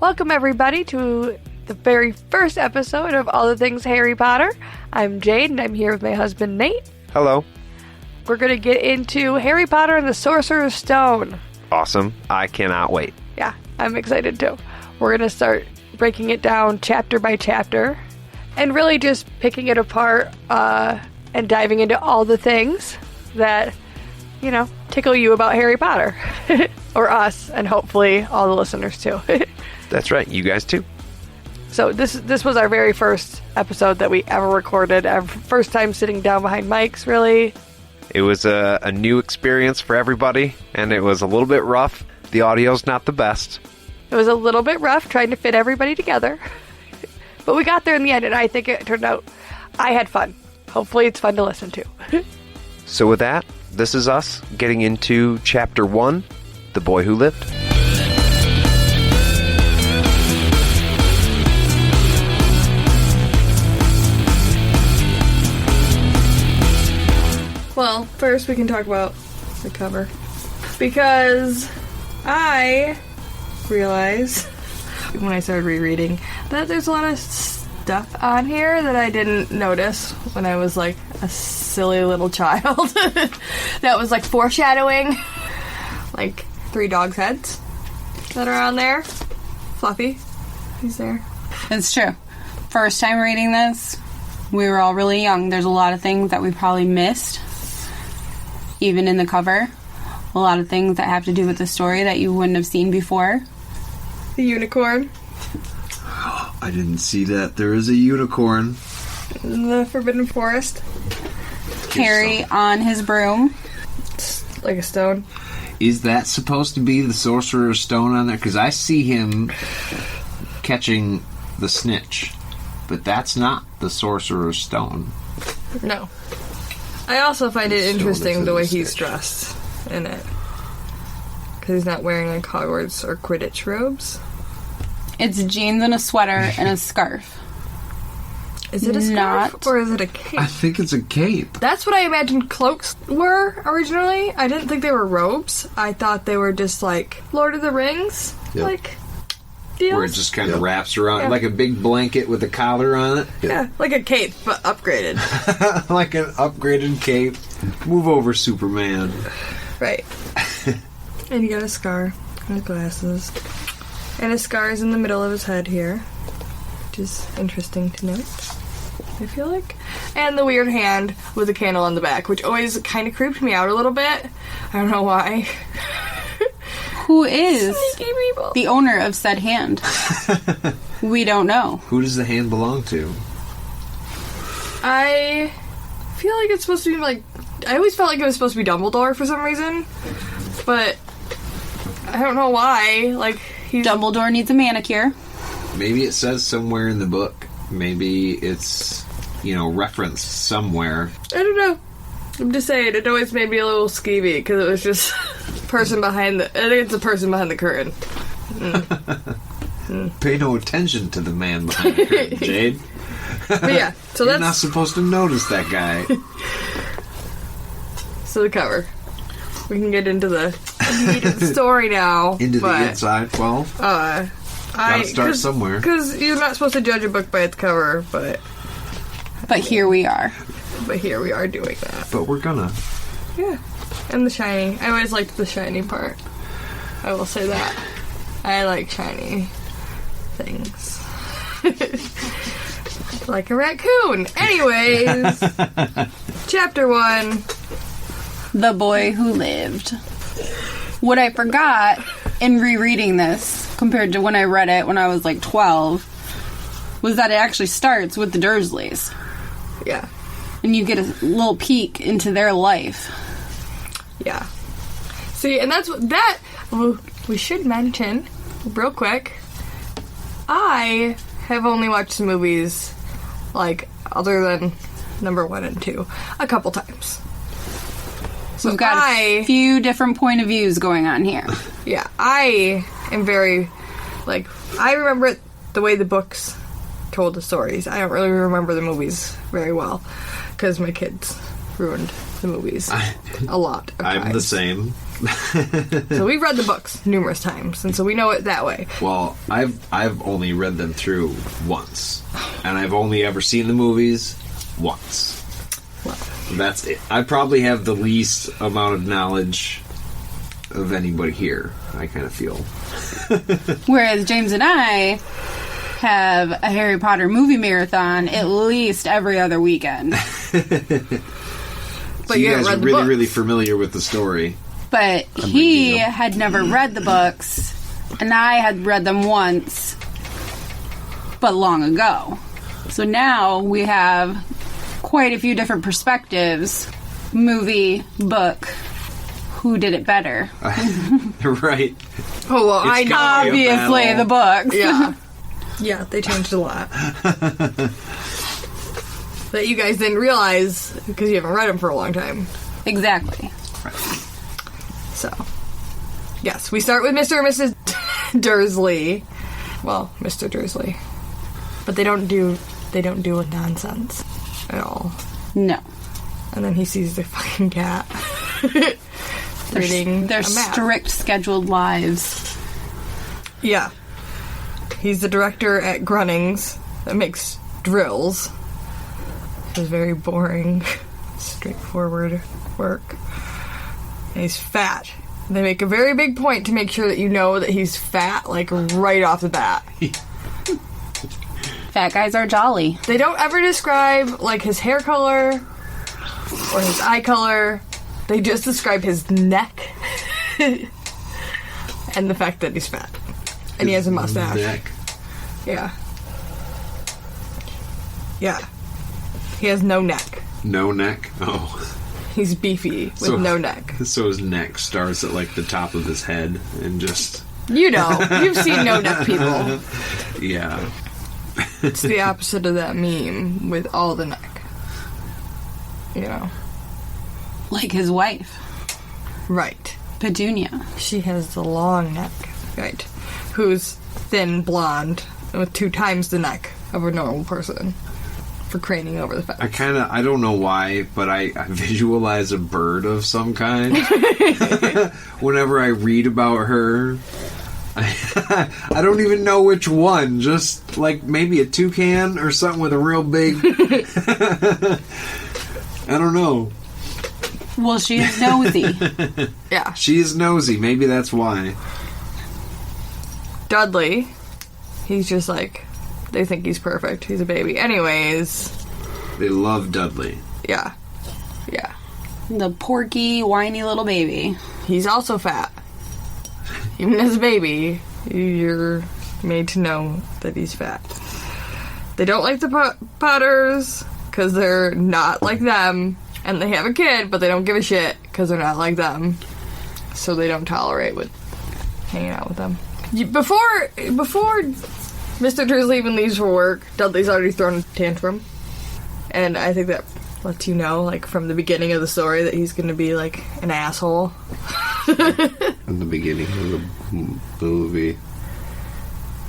Welcome, everybody, to the very first episode of All the Things Harry Potter. I'm Jade, and I'm here with my husband, Nate. Hello. We're going to get into Harry Potter and the Sorcerer's Stone. Awesome. I cannot wait. Yeah, I'm excited, too. We're going to start breaking it down chapter by chapter, and really just picking it apart and diving into all the things that, you know, tickle you about Harry Potter. Or us, and hopefully all the listeners, too. That's right. You guys, too. So this was our very first episode that we ever recorded. Our first time sitting down behind mics, really. It was a new experience for everybody, and it was a little bit rough. The audio's not the best. It was a little bit rough trying to fit everybody together. But we got there in the end, and I think it turned out I had fun. Hopefully it's fun to listen to. So with that, this is us getting into Chapter 1, The Boy Who Lived. Well, first we can talk about the cover. Because I realized, when I started rereading, that there's a lot of stuff on here that I didn't notice when I was, like, a silly little child. That was, like, foreshadowing. Like, 3 dogs' heads that are on there. Fluffy, he's there. It's true. First time reading this, we were all really young. There's a lot of things that we probably missed, even in the cover. A lot of things that have to do with the story that you wouldn't have seen before. The unicorn. I didn't see that. There is a unicorn. In the Forbidden Forest. Harry on his broom. It's like a stone. Is that supposed to be the Sorcerer's Stone on there? Because I see him catching the snitch. But that's not the Sorcerer's Stone. No. I also find it interesting the way he's dressed in it. Because he's not wearing like Hogwarts or Quidditch robes. It's jeans and a sweater and a scarf. Is it a scarf or is it a cape? I think it's a cape. That's what I imagined cloaks were originally. I didn't think they were robes. I thought they were just like Lord of the Rings, like deals. Where it just kind of wraps around like a big blanket with a collar on it. Yeah, like a cape, but upgraded. Like an upgraded cape. Move over, Superman. Right. And he got a scar on his glasses. And his scar is in the middle of his head here, which is interesting to note, I feel like. And the weird hand with a candle on the back, which always kind of creeped me out a little bit. I don't know why. Who is Sneaky people. the owner of said hand? We don't know. Who does the hand belong to? I feel like it's supposed to be like... I always felt like it was supposed to be Dumbledore for some reason. But I don't know why. Like, he's... Dumbledore needs a manicure. Maybe it says somewhere in the book. Maybe it's, referenced somewhere. I don't know. I'm just saying, it always made me a little skeevy because it was just person behind the... I think it's the person behind the curtain. Pay no attention to the man behind the curtain, Jade. But yeah, so You're that's... not supposed to notice that guy. So the cover. We can get into the meat of the story now. Into the inside, well... gotta start somewhere. Because you're not supposed to judge a book by its cover, but here we are. But here we are doing that. But we're gonna. Yeah. And the shiny. I always liked the shiny part. I will say that. I like shiny things. Like a raccoon. Anyways. Chapter 1. The Boy Who Lived. What I forgot in rereading this, compared to when I read it when I was like 12, was that it actually starts with the Dursleys. Yeah. And you get a little peek into their life. Yeah. See, and that's what that... we should mention, real quick, I have only watched the movies, like, other than number 1 and 2, a couple times. So we've got a few different point of views going on here. Yeah, I am very, like, I remember it the way the books told the stories. I don't really remember the movies very well, because my kids ruined the movies a lot of times. I'm the same. So we've read the books numerous times, and so we know it that way. Well, I've only read them through once, and I've only ever seen the movies once. Well, that's it. I probably have the least amount of knowledge of anybody here, I kind of feel. Whereas James and I have a Harry Potter movie marathon at least every other weekend. But you guys are really, really familiar with the story. But he had never read the books, and I had read them once, but long ago. So now we have quite a few different perspectives. Movie, book, who did it better? Right. oh, well, I know. Obviously, the books. Yeah. Yeah, they changed a lot. That you guys didn't realize because you haven't read them for a long time. Exactly. Right. So, yes, we start with Mr. and Mrs. Dursley. Well, Mr. Dursley. But they don't do with nonsense at all. No. And then he sees the fucking cat reading their a map. strict scheduled lives. Yeah. He's the director at Grunnings that makes drills. It's very boring, straightforward work. And he's fat. They make a very big point to make sure that you know that he's fat, like, right off the bat. Fat guys are jolly. They don't ever describe, like, his hair color or his eye color. They just describe his neck and the fact that he's fat. And he has a mustache. Neck. Yeah. Yeah. He has no neck. No neck? Oh. He's beefy with no neck. So his neck starts at, like, the top of his head and just... You know. You've seen no neck people. Yeah. It's the opposite of that meme with all the neck. You know. Like his wife. Right. Petunia. She has the long neck. Right. Who's thin, blonde, with 2 times the neck of a normal person. For craning over the fence. I don't know why, but I visualize a bird of some kind. Whenever I read about her. I don't even know which one. Just, like, maybe a toucan or something with a real big... I don't know. Well, she is nosy. Yeah. She is nosy. Maybe that's why. Dudley, he's just like... They think he's perfect. He's a baby. Anyways. They love Dudley. Yeah. Yeah. The porky, whiny little baby. He's also fat. Even as a baby, you're made to know that he's fat. They don't like the Potters because they're not like them. And they have a kid, but they don't give a shit because they're not like them. So they don't tolerate with hanging out with them. Before Mr. Dursley even leaves for work, Dudley's already thrown a tantrum. And I think that lets you know, like, from the beginning of the story that he's going to be, like, an asshole. In the beginning of the movie,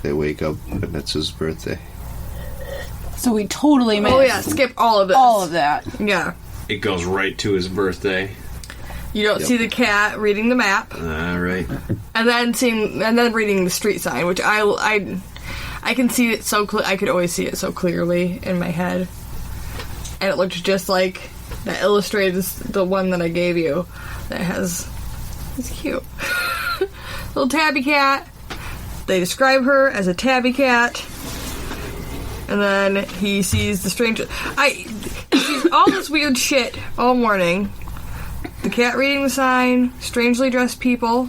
they wake up and it's his birthday. So we totally missed. Oh, yeah, skip all of this. All of that. Yeah. It goes right to his birthday. You don't see the cat reading the map. Right. And then reading the street sign, which I can see it so I could always see it so clearly in my head. And it looked just like that illustrated the one that I gave you that has... It's cute. Little tabby cat. They describe her as a tabby cat. And then he sees the strange... He sees all this weird shit all morning. The cat reading the sign, strangely dressed people,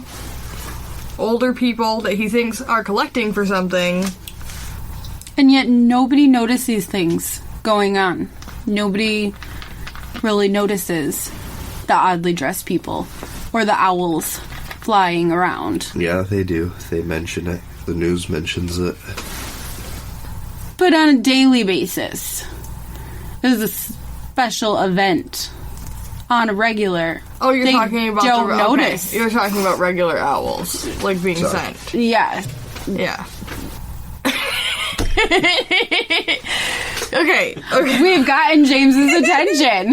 older people that he thinks are collecting for something. And yet nobody noticed these things going on. Nobody really notices the oddly dressed people or the owls flying around. Yeah, they do. They mention it. The news mentions it. But on a daily basis, there's a special event on a regular. Oh, you're talking about don't okay. notice. You're talking about regular owls, like being Sorry. sent. Yeah. Yeah. Okay. We've gotten James's attention.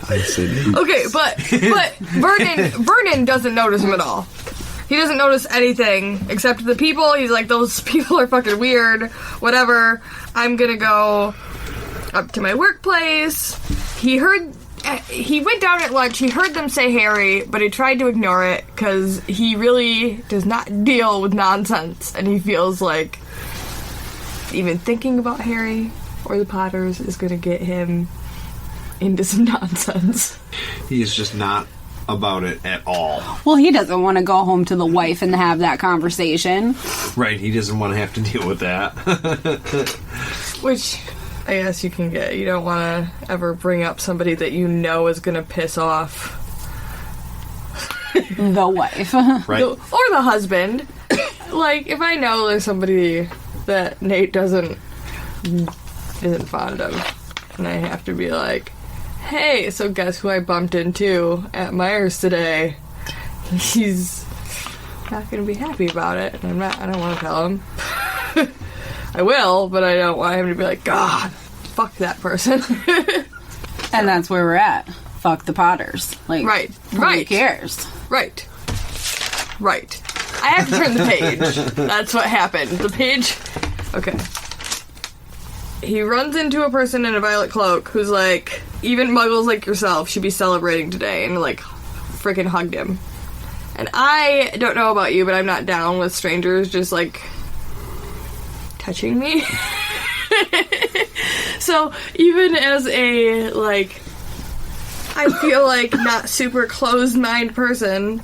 I said, Okay, but Vernon doesn't notice him at all. He doesn't notice anything except the people. He's like, those people are fucking weird. Whatever. I'm gonna go up to my workplace. He went down at lunch. He heard them say Harry, but he tried to ignore it because he really does not deal with nonsense, and he feels like even thinking about Harry or the Potters is going to get him into some nonsense. He is just not about it at all. Well, he doesn't want to go home to the wife and have that conversation. Right, he doesn't want to have to deal with that. Which I guess you can get. You don't want to ever bring up somebody that you know is going to piss off The wife. Right. or the husband. Like, if I know there's somebody that Nate isn't fond of, and I have to be like, hey, so guess who I bumped into at Myers today? He's not going to be happy about it, and I don't want to tell him. I will, but I don't want him to be like, God, fuck that person. And that's where we're at. Fuck the Potters. Like, Right. Who cares? Right. I have to turn the page. That's what happened. The page... Okay. He runs into a person in a violet cloak who's like, even muggles like yourself should be celebrating today, and like, freaking hugged him. And I don't know about you, but I'm not down with strangers just like touching me. So even as a like, I feel like not super closed-minded person,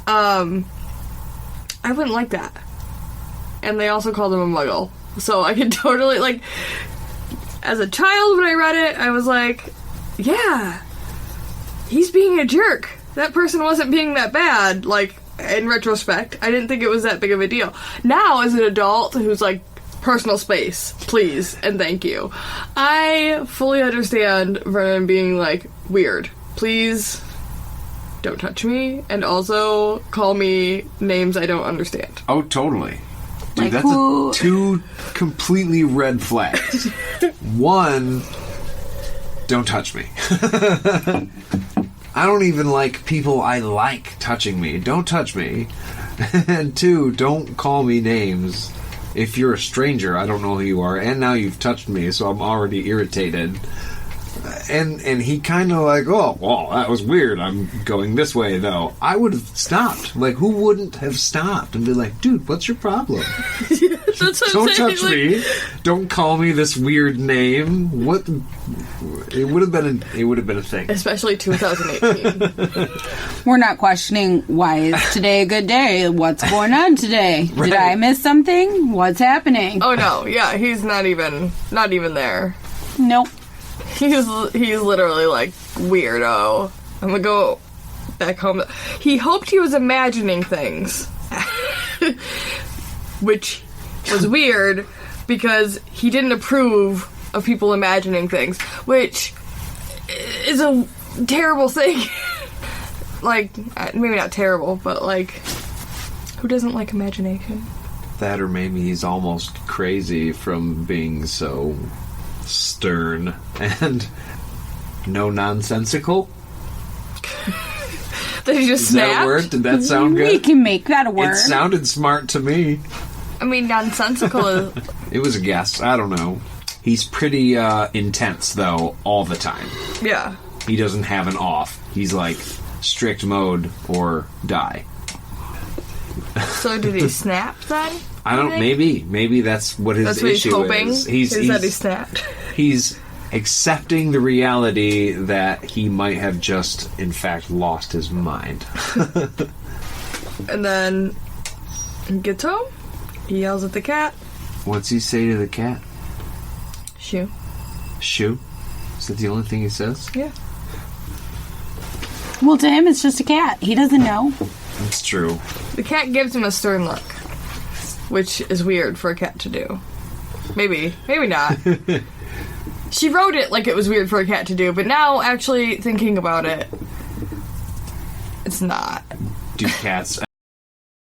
I wouldn't like that. And they also called him a muggle. So I could totally, like, as a child when I read it, I was like, yeah, he's being a jerk. That person wasn't being that bad, like, in retrospect. I didn't think it was that big of a deal. Now, as an adult who's like, personal space, please, and thank you. I fully understand Vernon being like, weird. Please don't touch me, and also call me names I don't understand. Oh, totally. Dude, Like that's who- two completely red flags. One, don't touch me. I don't even like people I like touching me. Don't touch me. And two, don't call me names. If you're a stranger, I don't know who you are, and now you've touched me, so I'm already irritated. And he kind of like, oh, well, that was weird. I'm going this way, though. I would have stopped. Like, who wouldn't have stopped and be like, dude, what's your problem? That's what Don't I'm saying. touch like, me. Don't call me this weird name. What? It would have been. It would have been a thing. Especially 2018. We're not questioning, why is today a good day? What's going on today? Right. Did I miss something? What's happening? Oh no, yeah, he's not even there. Nope. He's literally like, weirdo. I'm gonna go back home. He hoped he was imagining things. Which was weird because he didn't approve of people imagining things, which is a terrible thing. Like, maybe not terrible, but like, who doesn't like imagination? That, or maybe he's almost crazy from being so stern and no nonsensical. That he just Is that a snapped? word? Did that sound We good? can make that a word. It sounded smart to me. I mean, nonsensical is... It was a guess. I don't know. He's pretty intense, though, all the time. Yeah. He doesn't have an off. He's like strict mode or die. So did he snap then? I don't. Maybe that's what his That's what issue he's hoping. is. Is that he snapped. He's accepting the reality that he might have just, in fact, lost his mind. And then he gets home. He yells at the cat. What's he say to the cat? Shoo. Shoo? Is that the only thing he says? Yeah. Well, to him, it's just a cat. He doesn't know. That's true. The cat gives him a stern look, which is weird for a cat to do. Maybe not. She wrote it like it was weird for a cat to do, but now actually thinking about it, it's not. Do cats